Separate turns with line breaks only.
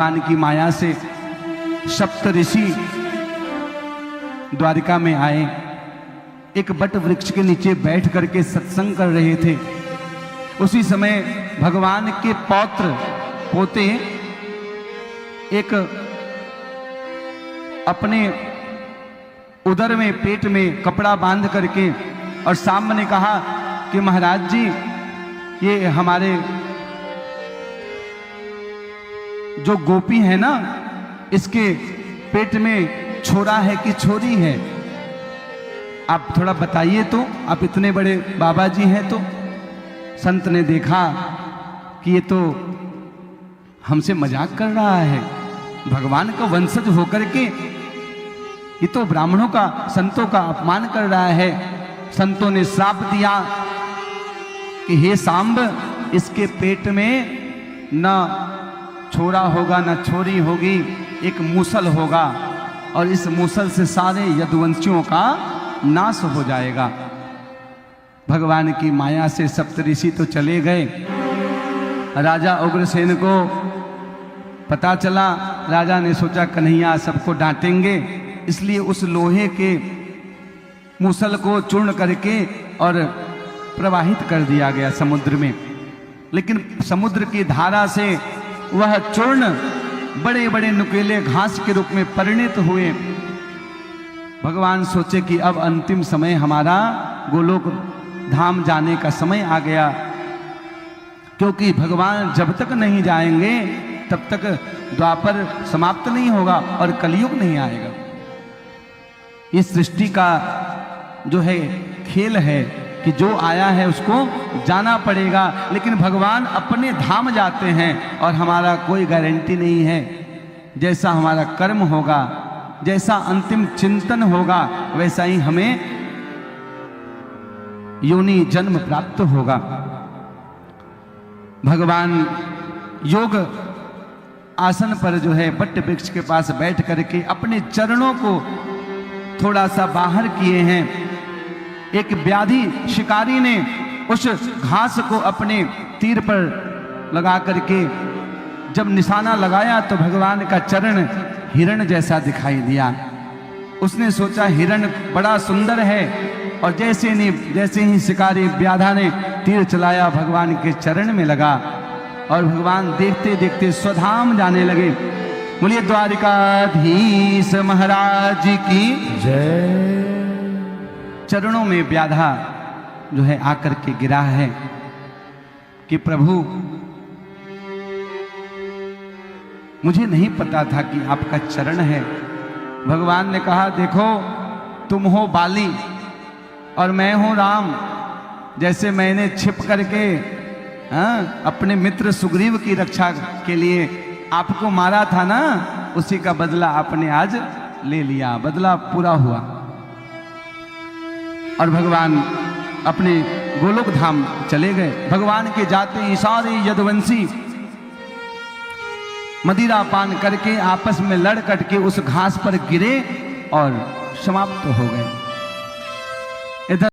भगवान की माया से सप्त ऋषि द्वारिका में आए। एक बट वृक्ष के नीचे बैठ करके सत्संग कर रहे थे। उसी समय भगवान के पोते एक अपने उदर में पेट में कपड़ा बांध करके और सामने कहा कि महाराज जी, ये हमारे जो गोपी है ना, इसके पेट में छोरा है कि छोरी है, आप थोड़ा बताइए तो। आप इतने बड़े बाबा जी हैं। तो संत ने देखा कि ये तो हमसे मजाक कर रहा है, भगवान का वंशज होकर के ये तो ब्राह्मणों का, संतों का अपमान कर रहा है। संतों ने श्राप दिया कि हे सांब, इसके पेट में न छोरा होगा न छोरी होगी, एक मूसल होगा और इस मूसल से सारे यदुवंशियों का नाश हो जाएगा। भगवान की माया से सप्तऋषि तो चले गए। राजा उग्रसेन को पता चला। राजा ने सोचा कन्हैया सबको डांटेंगे, इसलिए उस लोहे के मूसल को चूर्ण करके और प्रवाहित कर दिया गया समुद्र में। लेकिन समुद्र की धारा से वह चूर्ण बड़े बड़े नुकीले घास के रूप में परिणत हुए। भगवान सोचे कि अब अंतिम समय हमारा गोलोक धाम जाने का समय आ गया, क्योंकि भगवान जब तक नहीं जाएंगे तब तक द्वापर समाप्त नहीं होगा और कलयुग नहीं आएगा। इस सृष्टि का जो है खेल है कि जो आया है उसको जाना पड़ेगा। लेकिन भगवान अपने धाम जाते हैं और हमारा कोई गारंटी नहीं है। जैसा हमारा कर्म होगा, जैसा अंतिम चिंतन होगा, वैसा ही हमें योनि जन्म प्राप्त होगा। भगवान योग आसन पर जो है बट वृक्ष के पास बैठ करके अपने चरणों को थोड़ा सा बाहर किए हैं। एक व्याधि शिकारी ने उस घास को अपने तीर पर लगा करके जब निशाना लगाया तो भगवान का चरण हिरण जैसा दिखाई दिया। उसने सोचा हिरण बड़ा सुंदर है, और जैसे ही शिकारी व्याधा ने तीर चलाया भगवान के चरण में लगा और भगवान देखते देखते स्वधाम जाने लगे। बोलिए द्वारिकाधीश महाराज की जय। चरणों में व्याधा जो है आकर के गिरा है कि प्रभु, मुझे नहीं पता था कि आपका चरण है। भगवान ने कहा, देखो तुम हो बाली और मैं हूं राम। जैसे मैंने छिप करके अपने मित्र सुग्रीव की रक्षा के लिए आपको मारा था ना, उसी का बदला आपने आज ले लिया। बदला पूरा हुआ और भगवान अपने गोलोक धाम चले गए। भगवान के जाते ही सारे यदुवंशी मदिरा पान करके आपस में लड़ कट के उस घास पर गिरे और समाप्त हो गए।